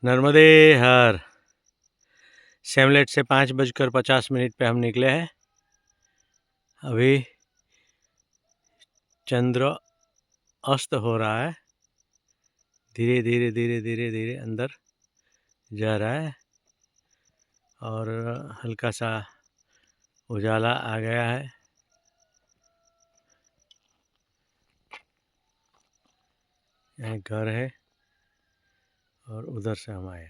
नर्मदे हर। सेमलेट से 5:50 पे हम निकले हैं। अभी चंद्र अस्त हो रहा है। धीरे धीरे धीरे धीरे धीरे अंदर जा रहा है और हल्का सा उजाला आ गया है। यहाँ घर है और उधर से हम आए।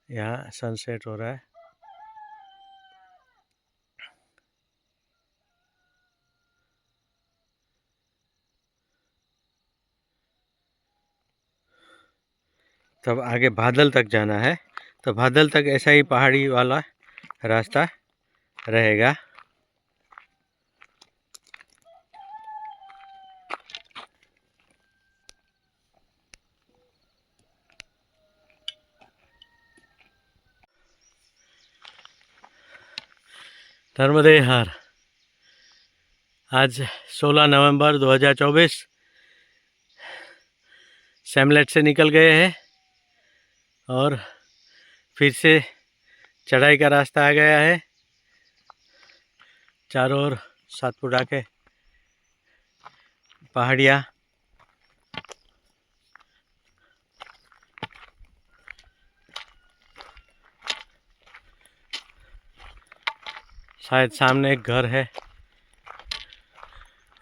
यहाँ सनसेट हो रहा है। तब आगे बादल तक जाना है, तो बादल तक ऐसा ही पहाड़ी वाला रास्ता रहेगा। नर्मदे हर। आज 16 नवंबर 2024 सेमलेट से निकल गए हैं और फिर से चढ़ाई का रास्ता आ गया है। चारों ओर सातपुड़ा के पहाड़ियाँ, शायद सामने एक घर है,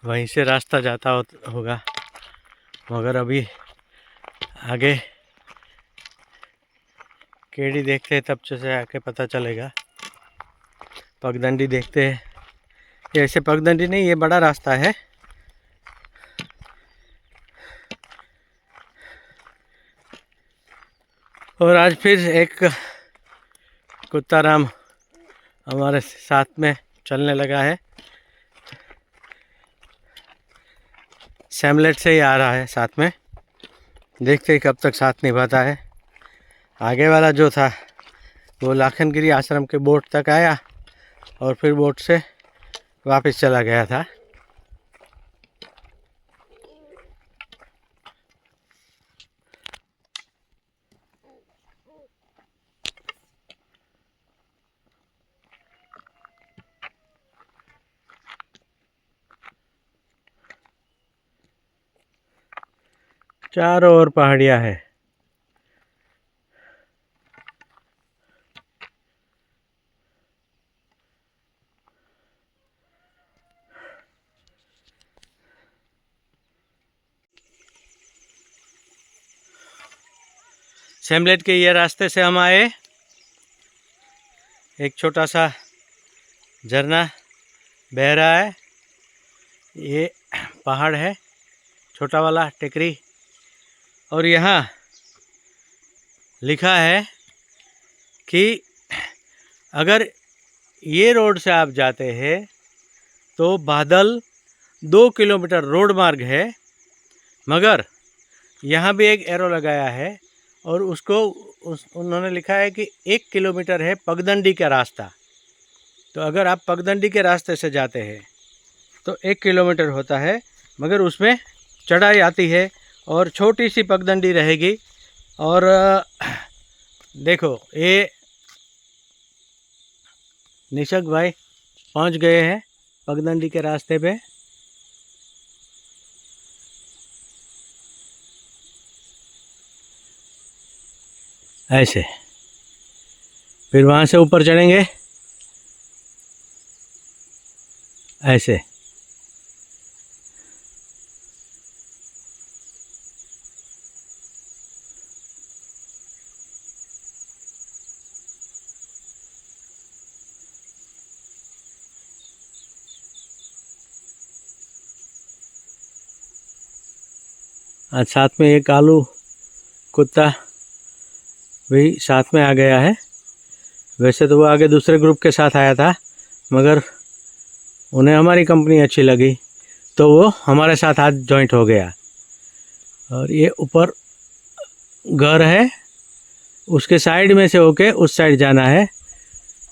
वहीं से रास्ता जाता होगा, मगर अभी आगे केड़ी देखते हैं तब से आके पता चलेगा। पगडंडी देखते हैं। ये ऐसे पगडंडी नहीं, ये बड़ा रास्ता है। और आज फिर एक कुत्ता राम हमारे साथ में चलने लगा है। सेमलेट से ही आ रहा है साथ में। देखते हैं कब तक साथ निभाता है। आगे वाला जो था वो लाखनगिरी आश्रम के बोट तक आया और फिर बोट से वापस चला गया था। चारों ओर पहाड़ियाँ है। सेमलेट के ये रास्ते से हम आए। एक छोटा सा झरना बह रहा है। ये पहाड़ है, छोटा वाला टेकरी। और यहाँ लिखा है कि अगर ये रोड से आप जाते हैं तो बादल 2 किलोमीटर रोड मार्ग है, मगर यहाँ भी एक एरो लगाया है और उसको उन्होंने लिखा है कि 1 किलोमीटर है पगडंडी का रास्ता। तो अगर आप पगडंडी के रास्ते से जाते हैं तो 1 किलोमीटर होता है, मगर उसमें चढ़ाई आती है और छोटी सी पगडंडी रहेगी। और देखो ये निशक भाई पहुंच गए हैं पगडंडी के रास्ते पे। ऐसे फिर वहाँ से ऊपर चढ़ेंगे ऐसे। आज साथ में एक कालू कुत्ता भी साथ में आ गया है। वैसे तो वो आगे दूसरे ग्रुप के साथ आया था, मगर उन्हें हमारी कंपनी अच्छी लगी तो वो हमारे साथ आज जॉइंट हो गया। और ये ऊपर घर है, उसके साइड में से होके उस साइड जाना है।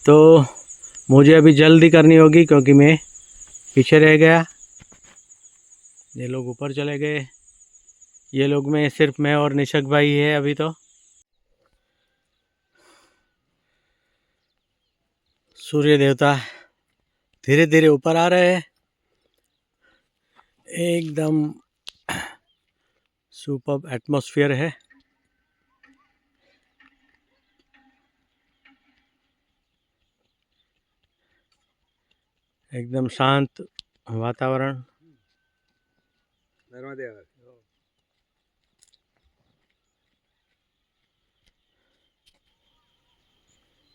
तो मुझे अभी जल्दी करनी होगी क्योंकि मैं पीछे रह गया। ये लोग ऊपर चले गए, ये लोग में सिर्फ मैं और निशक भाई है अभी तो। सूर्य देवता धीरे धीरे ऊपर आ रहे हैं। एकदम सुपर्ब एटमॉस्फेयर है। एकदम शांत वातावरण।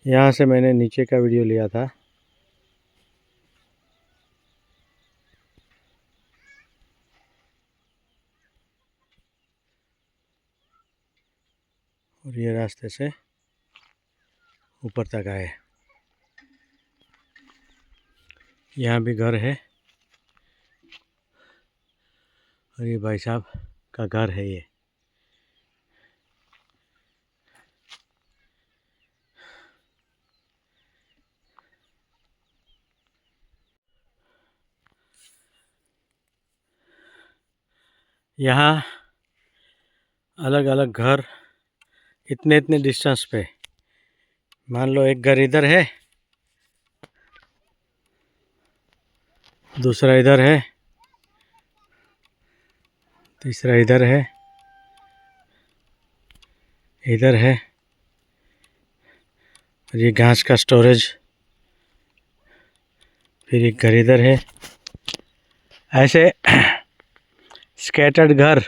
यहाँ से मैंने नीचे का वीडियो लिया था। और ये रास्ते से ऊपर तक आए। यहाँ भी घर है और ये भाई साहब का घर है ये। यहाँ अलग अलग घर इतने इतने डिस्टेंस पे। मान लो एक घर इधर है, दूसरा इधर है, तीसरा इधर है, इधर है, और ये घास का स्टोरेज। फिर एक घर इधर है। ऐसे स्कैटर्ड घर,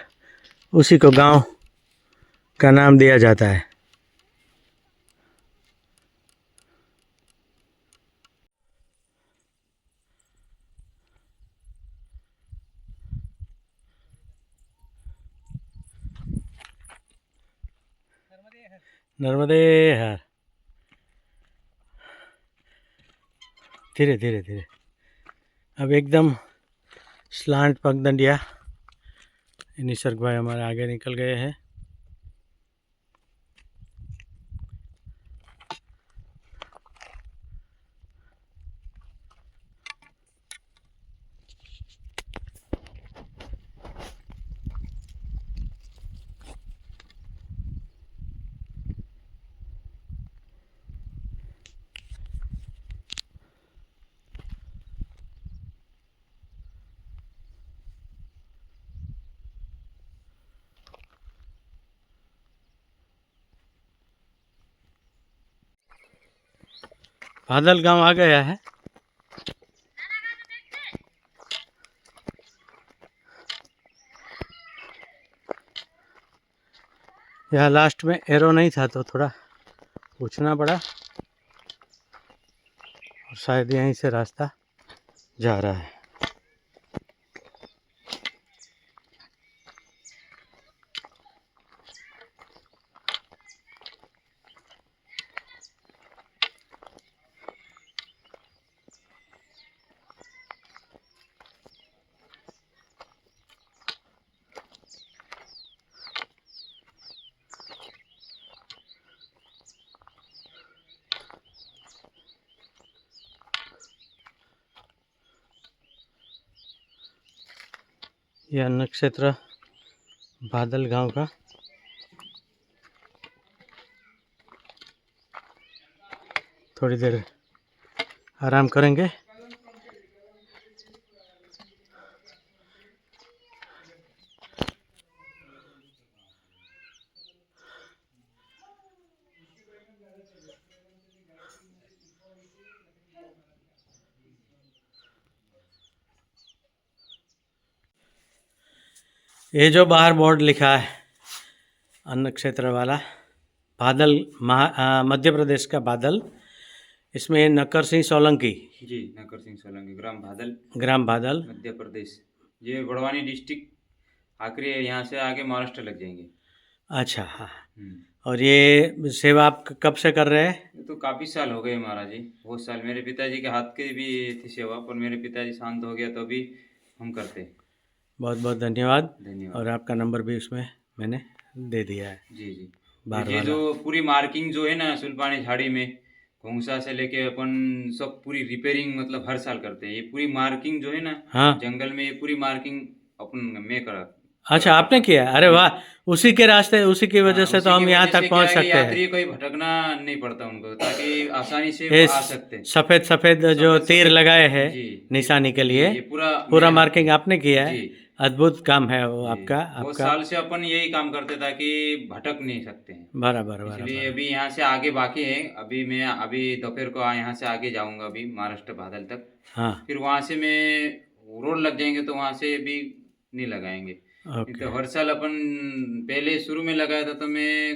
उसी को गांव का नाम दिया जाता है। नर्मदे हर। धीरे धीरे धीरे। अब एकदम स्लांट पगडंडिया। निसर्ग भाई हमारे आगे निकल गए हैं। बादल गांव आ गया है। यहाँ लास्ट में एरो नहीं था तो थोड़ा पूछना पड़ा, और शायद यहीं से रास्ता जा रहा है। यह अन्न क्षेत्र बादल गांव का। थोड़ी देर आराम करेंगे। ये जो बाहर बोर्ड लिखा है अन्न क्षेत्र वाला, बादल मध्य प्रदेश का बादल, इसमें नक्कर सिंह सोलंकी जी, नक्कर सिंह सोलंकी, ग्राम बादल मध्य प्रदेश। ये बड़वानी डिस्ट्रिक्ट आखिरी है, यहाँ से आगे महाराष्ट्र लग जाएंगे। अच्छा हाँ। और ये सेवा आप कब से कर रहे हैं? ये तो काफ़ी साल हो गए महाराज जी, बहुत साल। मेरे पिताजी के हाथ की भी थी सेवा, पर मेरे पिताजी शांत हो गया तो अभी हम करते। बहुत बहुत धन्यवाद। धन्यवाद। और आपका नंबर भी उसमें मैंने दे दिया है। जी जी। बार ये वाला। जो पूरी मार्किंग जो है ना सुल्पानी झाड़ी में, घोंसा से लेके अपन सब पूरी रिपेयरिंग मतलब हर साल करते हैं। ये पूरी मार्किंग जो है ना, हाँ। जंगल में ये पूरी मार्किंग अपन मैं करा। अच्छा, आपने किया? अरे वाह! उसी के रास्ते, उसी की वजह से उसी तो की हम यहाँ वजह तक से क्या पहुँच है कि सकते हैं। यात्री कोई भटकना नहीं पड़ता उनको, ताकि आसानी से वो ये आ सकते हैं। सफ़ेद सफ़ेद जो सफेद तीर सफेद लगाए हैं जी, निशानी के जी लिए, ये पूरा पूरा मेरे हाथ में मार्किंग है। आपने किया जी है। अद्भुत काम है वो जी, आपका बहुत आपका। साल से अपन यही काम करते ताकि भटक नहीं सकते हैं। बराबर, इसलिए बराबर। अभी यहाँ से आगे बाकी है। अभी दोपहर को यहाँ से आगे जाऊँगा अभी महाराष्ट्र बादल तक। हाँ, फिर वहाँ से मैं रोड लग जाएँगे तो वहाँ से भी नहीं लगाएँगे। नहीं ओके। तो हर साल अपन पहले शुरू में लगाया था तो मैं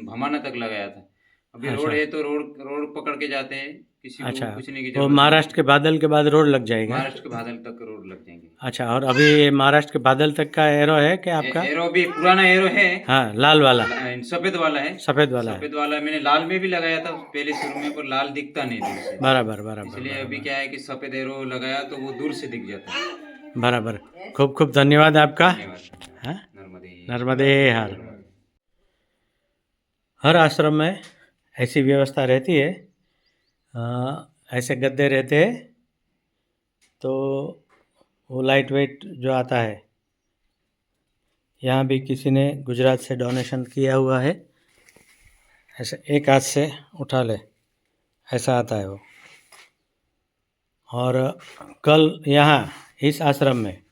भमाना तक लगाया था। अभी रोड अच्छा, है तो रोड रोड पकड़ के जाते हैं, किसी को अच्छा। पूछने की वो ज़रूरत नहीं महाराष्ट्र है। के बादल के बाद रोड लग जाएगा? महाराष्ट्र के बादल तक रोड लग जाएँगे। अच्छा, और अभी ये महाराष्ट्र के बादल तक का एरो है क्या आपका? एरो भी पुराना एरो है। हाँ, लाल वाला, सफ़ेद वाला है। सफ़ेद वाला है। सफ़ेद वाला मैंने लाल में भी लगाया था पहले शुरू में, पर लाल दिखता नहीं दूर से। बराबर, बराबर, इसलिए अभी बराबर, क्या है कि सफ़ेद एरो लगाया तो वो दूर से दिख जाता है। बराबर। खूब खूब धन्यवाद आपका। धन्यवाद। हाँ, नर्मदे नर्मदे हर। नर्मदे। हर आश्रम में ऐसी व्यवस्था रहती है। ऐसे गद्दे रहते हैं, तो वो लाइट वेट जो आता है, यहाँ भी किसी ने गुजरात से डोनेशन किया हुआ है। ऐसे एक हाथ से उठा ले, ऐसा आता है वो। और कल यहाँ इस आश्रम में,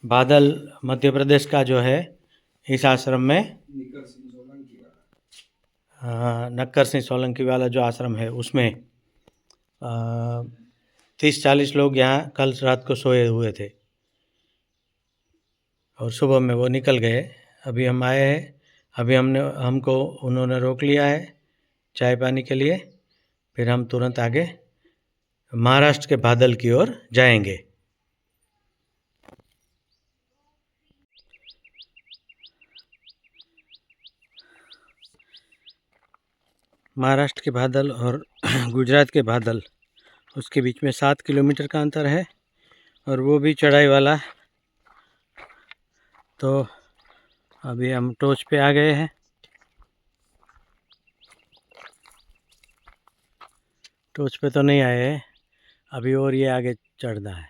बादल मध्य प्रदेश का जो है, इस आश्रम में नक्कर सिंह सोलंकी वाला जो आश्रम है उसमें 30-40 लोग यहाँ कल रात को सोए हुए थे और सुबह में वो निकल गए। अभी हम आए हैं, अभी हमको उन्होंने रोक लिया है चाय पानी के लिए। फिर हम तुरंत आगे महाराष्ट्र के बादल की ओर जाएंगे। महाराष्ट्र के बादल और गुजरात के बादल, उसके बीच में 7 किलोमीटर का अंतर है और वो भी चढ़ाई वाला। तो अभी हम टॉर्च पे आ गए हैं। टॉर्च पे तो नहीं आए हैं अभी, और ये आगे चढ़ना है।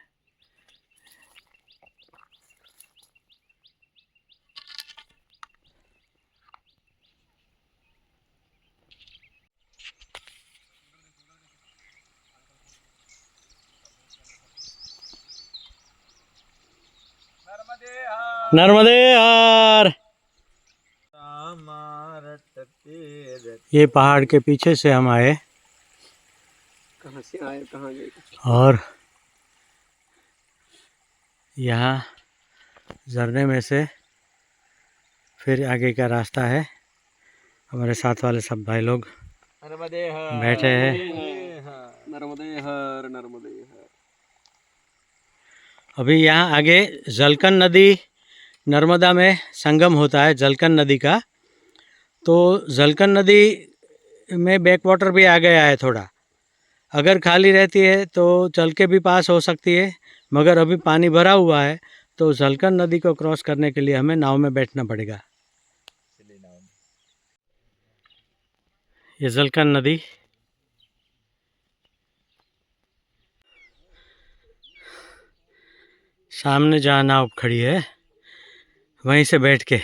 नर्मदे हर। ये पहाड़ के पीछे से हम आए। कहाँ से आए कहाँ गए? और यहाँ झरने में से फिर आगे का रास्ता है। हमारे साथ वाले सब भाई लोग बैठे हैं। नर्मदे हर नर्मदे हर। अभी यहाँ आगे जलकन नदी नर्मदा में संगम होता है, जलकन नदी का। तो जलकन नदी में बैक वाटर भी आ गया है थोड़ा। अगर खाली रहती है तो चल के भी पास हो सकती है, मगर अभी पानी भरा हुआ है तो जलकन नदी को क्रॉस करने के लिए हमें नाव में बैठना पड़ेगा। ये जलकन नदी, सामने जहाँ नाव खड़ी है वहीं से बैठ के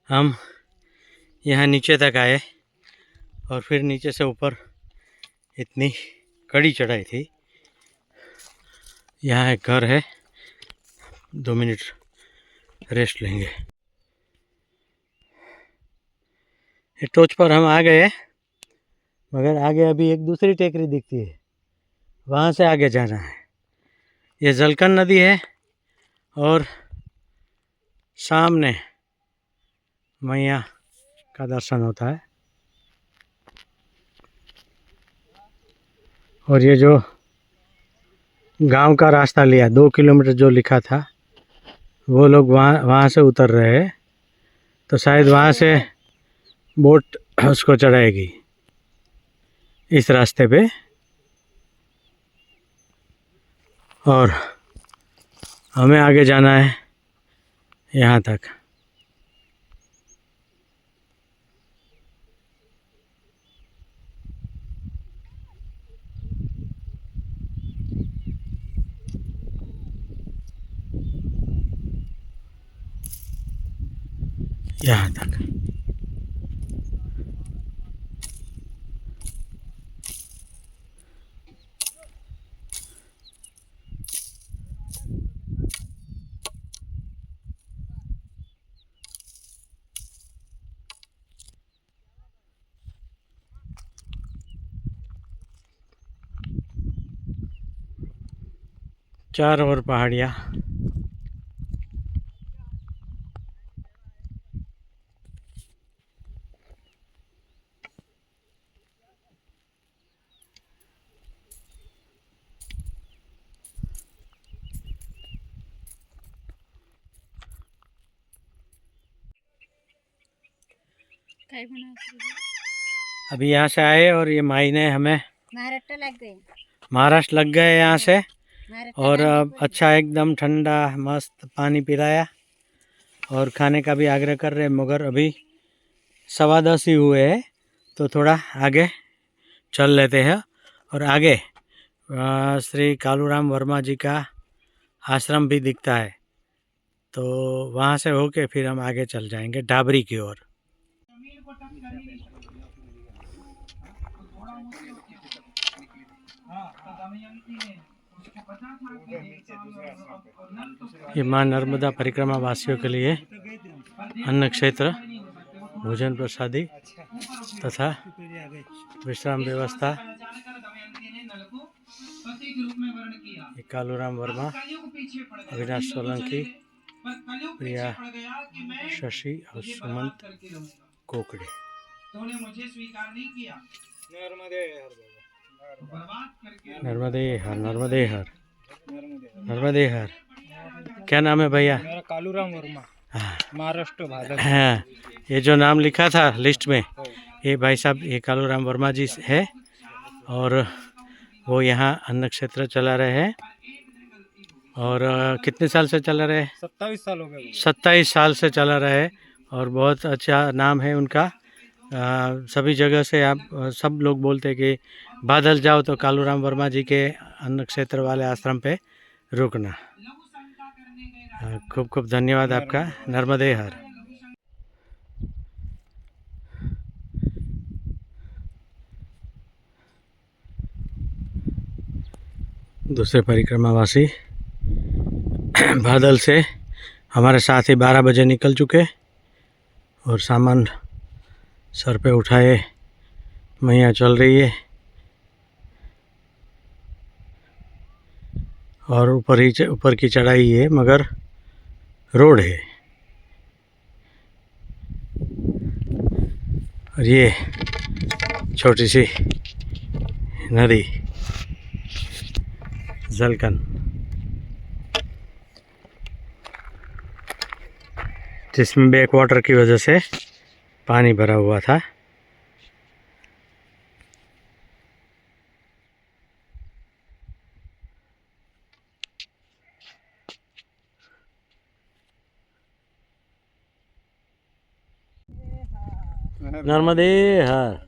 हम यहाँ नीचे तक आए और फिर नीचे से ऊपर इतनी कड़ी चढ़ाई थी। यहाँ एक घर है, 2 मिनट रेस्ट लेंगे। ये टॉर्च पर हम आ गए, मगर आगे अभी एक दूसरी टेकरी दिखती है, वहाँ से आगे जाना है। ये जलकन नदी है और सामने मैया का दर्शन होता है। और ये जो गांव का रास्ता लिया 2 किलोमीटर जो लिखा था, वो लोग वहाँ से उतर रहे हैं, तो शायद वहाँ से बोट उसको चढ़ाएगी इस रास्ते पे। और हमें आगे जाना है यहाँ तक। यहाँ तक। चारों ओर पहाड़ियाँ। अभी यहाँ से आए और ये माई ने हमें महाराष्ट्र लग गए यहाँ से, और अच्छा एकदम ठंडा मस्त पानी पिलाया और खाने का भी आग्रह कर रहे, मगर अभी 10:15 ही हुए हैं, तो थोड़ा आगे चल लेते हैं। और आगे श्री कालूराम वर्मा जी का आश्रम भी दिखता है, तो वहाँ से होके फिर हम आगे चल जाएंगे डाबरी की ओर। ये माँ नर्मदा परिक्रमा वासियों के लिए अन्न क्षेत्र, भोजन प्रसादी तथा विश्राम व्यवस्था। ये कालूराम वर्मा, अविनाश सोलंकी, प्रिया शशि और सुमंत कोकड़े। नर्मदे हर, नर्मदे हर, नर्मदे हर। क्या नाम है भैया? मेरा कालूराम वर्मा, महाराष्ट्र भादल। हाँ, ये जो नाम लिखा था लिस्ट में, ये भाई साहब ये कालूराम वर्मा जी है, और वो यहाँ अन्न क्षेत्र चला रहे हैं। और कितने साल से चला रहे हैं? 27 साल हो गए। 27 साल से चला रहे हैं, और बहुत अच्छा नाम है उनका। सभी जगह से आप सब लोग बोलते हैं कि बादल जाओ तो कालूराम वर्मा जी के अन्न क्षेत्र वाले आश्रम पे रुकना। खूब खूब धन्यवाद आपका। नर्मदे हर। दूसरे परिक्रमावासी बादल से हमारे साथ ही 12 बजे निकल चुके, और सामान सर पे उठाए मैया चल रही है, और ऊपर की चढ़ाई है, मगर रोड है। और ये छोटी सी नदी जलकन, जिसमें बैक वाटर की वजह से पानी भरा हुआ था। नर्मदे हर।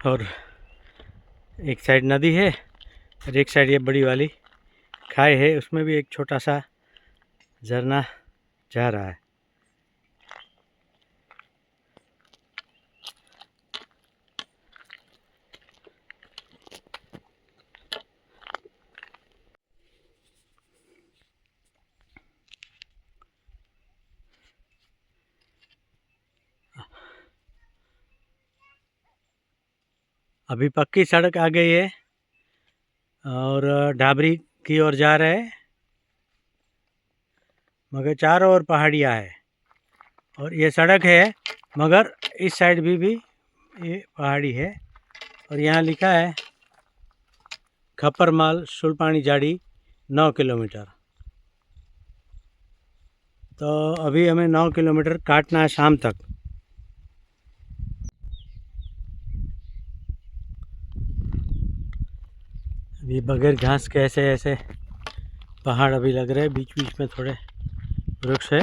और एक साइड नदी है और एक साइड ये बड़ी वाली खाई है, उसमें भी एक छोटा सा झरना जा रहा है। अभी पक्की सड़क आ गई है और डाबरी की ओर जा रहे हैं, मगर चारों ओर पहाड़ियाँ है और ये सड़क है, मगर इस साइड भी ये पहाड़ी है। और यहाँ लिखा है खप्परमाल सुलपानी जाड़ी 9 किलोमीटर। तो अभी हमें 9 किलोमीटर काटना है शाम तक। अभी बगैर घास के ऐसे ऐसे पहाड़ अभी लग रहे हैं, बीच बीच में थोड़े वृक्ष है।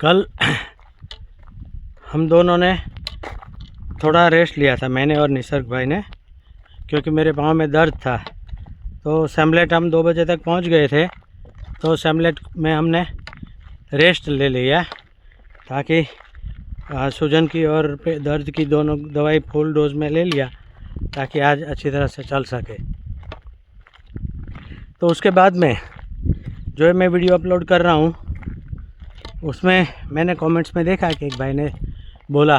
कल हम दोनों ने थोड़ा रेस्ट लिया था, मैंने और निसर्ग भाई ने, क्योंकि मेरे पाँव में दर्द था। तो सैमलेट हम 2 बजे तक पहुंच गए थे, तो सैमलेट में हमने रेस्ट ले लिया ताकि सूजन की और दर्द की दोनों दवाई फुल डोज में ले लिया ताकि आज अच्छी तरह से चल सके। तो उसके बाद में जो मैं वीडियो अपलोड कर रहा हूँ उसमें मैंने कमेंट्स में देखा कि एक भाई ने बोला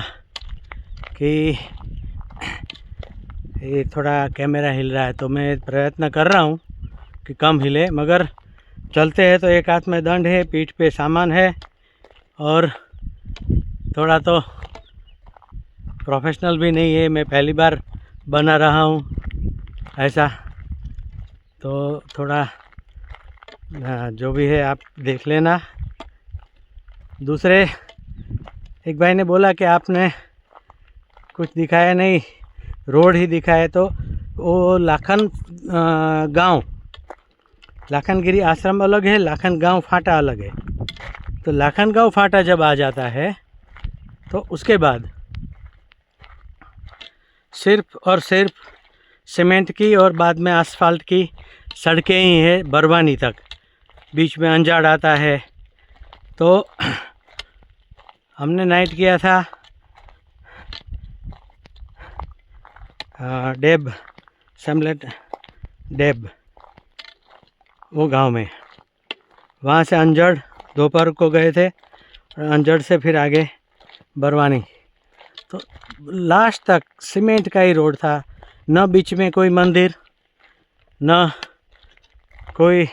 कि ये थोड़ा कैमरा हिल रहा है, तो मैं प्रयत्न कर रहा हूँ कि कम हिले, मगर चलते हैं तो एक हाथ में दंड है, पीठ पे सामान है और थोड़ा तो प्रोफेशनल भी नहीं है, मैं पहली बार बना रहा हूँ ऐसा, तो थोड़ा जो भी है आप देख लेना। दूसरे एक भाई ने बोला कि आपने कुछ दिखाया नहीं, रोड ही दिखाया, तो वो लाखन गांव, लाखनगिरी आश्रम अलग है, लाखन गांव फाटा अलग है। तो लाखन गांव फाटा जब आ जाता है तो उसके बाद सिर्फ और सिर्फ सीमेंट की और बाद में आसफाल्ट की सड़कें ही है बरवानी तक, बीच में अंजाड़ आता है। तो हमने नाइट किया था डेब, सैमलेट डेब, वो गांव में, वहाँ से अंजड़ दोपहर को गए थे और अंजड़ से फिर आगे बरवानी। तो लास्ट तक सीमेंट का ही रोड था, न बीच में कोई मंदिर, न कोई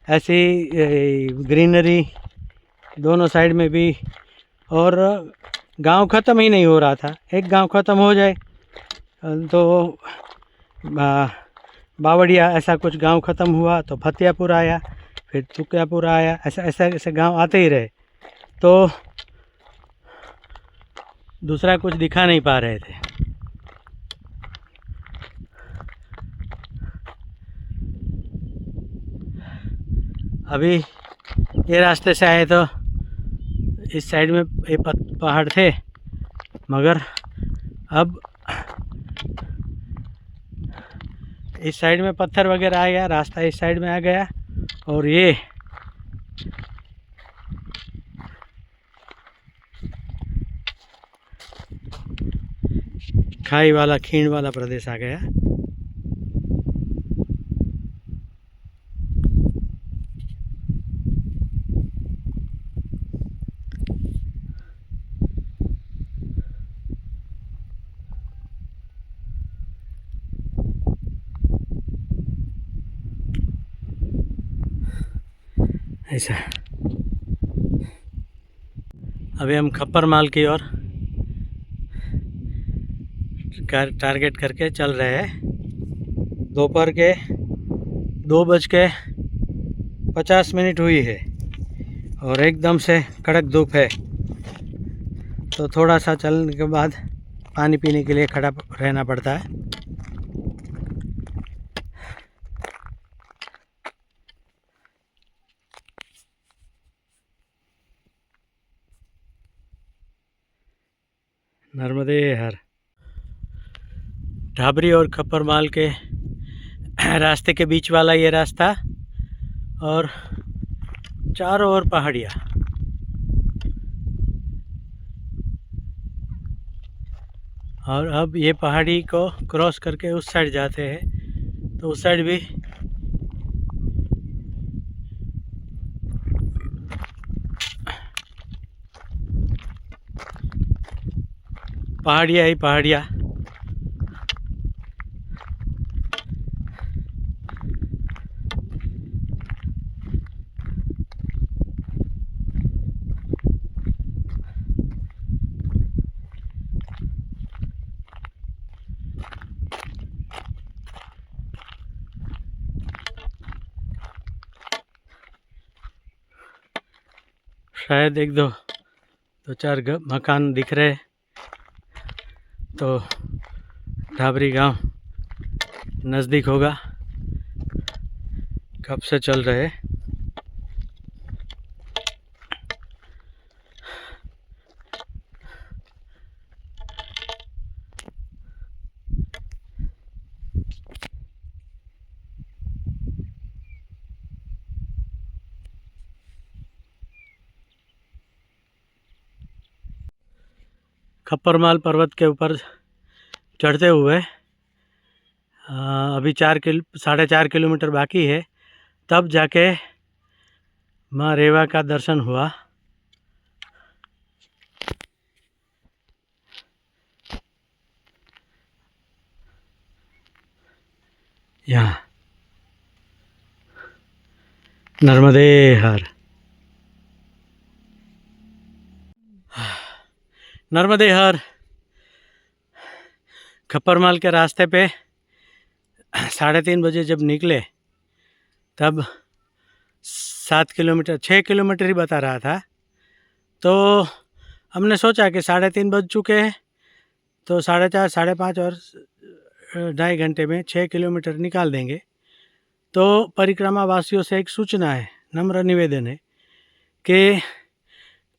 ऐसी ग्रीनरी, दोनों साइड में भी, और गांव ख़त्म ही नहीं हो रहा था। एक गांव ख़त्म हो जाए तो बावड़िया ऐसा कुछ गांव ख़त्म हुआ तो फतियापुर आया, फिर तुकियापुर आया, ऐसे गांव आते ही रहे, तो दूसरा कुछ दिखा नहीं पा रहे थे। अभी ये रास्ते से आए तो इस साइड में ये पहाड़ थे, मगर अब इस साइड में पत्थर वगैरह आ गया, रास्ता इस साइड में आ गया, और ये खाई वाला, खीण वाला प्रदेश आ गया। ऐसा अभी हम खप्पर माल की ओर टारगेट करके चल रहे हैं। दोपहर के 2:50 हुई है और एकदम से कड़क धूप है, तो थोड़ा सा चलने के बाद पानी पीने के लिए खड़ा रहना पड़ता है। नर्मदे हर। ढाबरी और खप्पर माल के रास्ते के बीच वाला ये रास्ता, और चारों ओर पहाड़ियाँ। और अब ये पहाड़ी को क्रॉस करके उस साइड जाते हैं, तो उस साइड भी पहाड़ियाँ ही पहाड़ियाँ। शायद एक दो चार मकान दिख रहे हैं। तो ढाबरी गांव नज़दीक होगा। कब से चल रहे खप्परमाल पर्वत के ऊपर चढ़ते हुए अभी 4.5 किलोमीटर बाकी है, तब जाके माँ रेवा का दर्शन हुआ। यहाँ नर्मदे हर, नर्मदे हर। खप्परमाल के रास्ते पे 3:30 बजे जब निकले तब 6 किलोमीटर ही बता रहा था। तो हमने सोचा कि 3:30 बज चुके हैं तो 4:30 5:30 और 2.5 घंटे में 6 किलोमीटर निकाल देंगे। तो परिक्रमा वासियों से एक सूचना है, नम्र निवेदन है कि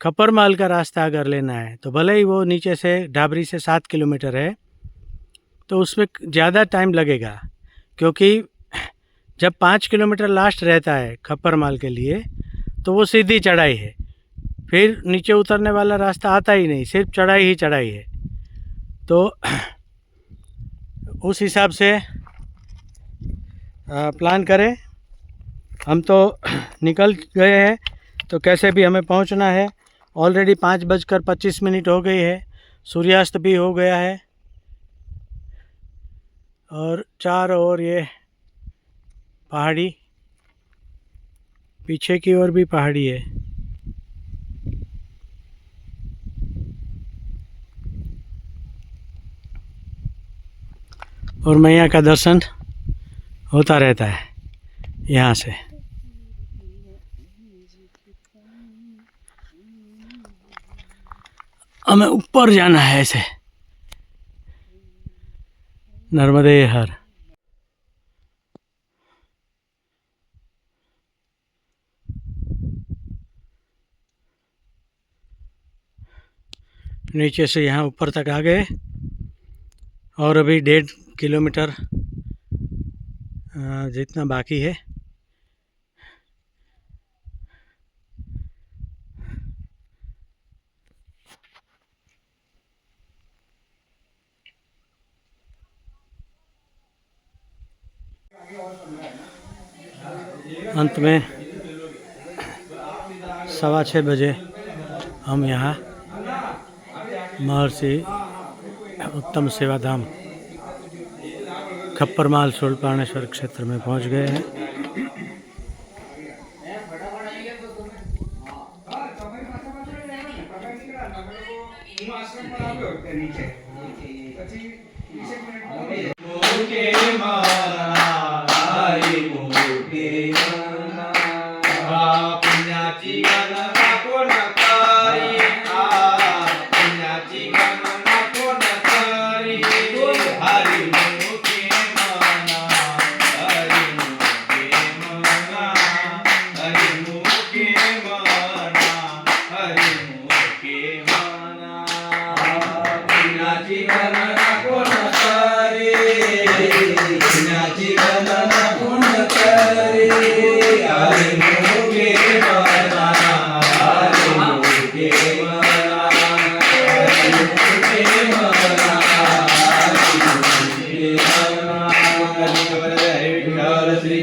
खप्परमाल का रास्ता अगर लेना है तो भले ही वो नीचे से ढाबरी से 7 किलोमीटर है तो उसमें ज़्यादा टाइम लगेगा, क्योंकि जब 5 किलोमीटर लास्ट रहता है खप्परमाल के लिए तो वो सीधी चढ़ाई है, फिर नीचे उतरने वाला रास्ता आता ही नहीं, सिर्फ चढ़ाई ही चढ़ाई है। तो उस हिसाब से प्लान करें। हम तो निकल गए हैं, तो कैसे भी हमें पहुंचना है। ऑलरेडी 5:25 हो गई है, सूर्यास्त भी हो गया है और चारों ओर ये पहाड़ी, पीछे की ओर भी पहाड़ी है। और मैया का दर्शन होता रहता है यहाँ से। हमें ऊपर जाना है ऐसे, नर्मदे हर। नीचे से यहाँ ऊपर तक आ गए और अभी 1.5 किलोमीटर जितना बाकी है। अंत में 6:15 बजे हम यहाँ महर्षि उत्तम सेवाधाम खप्परमाल शूलपाणेश्वर क्षेत्र में पहुँच गए हैं। श्री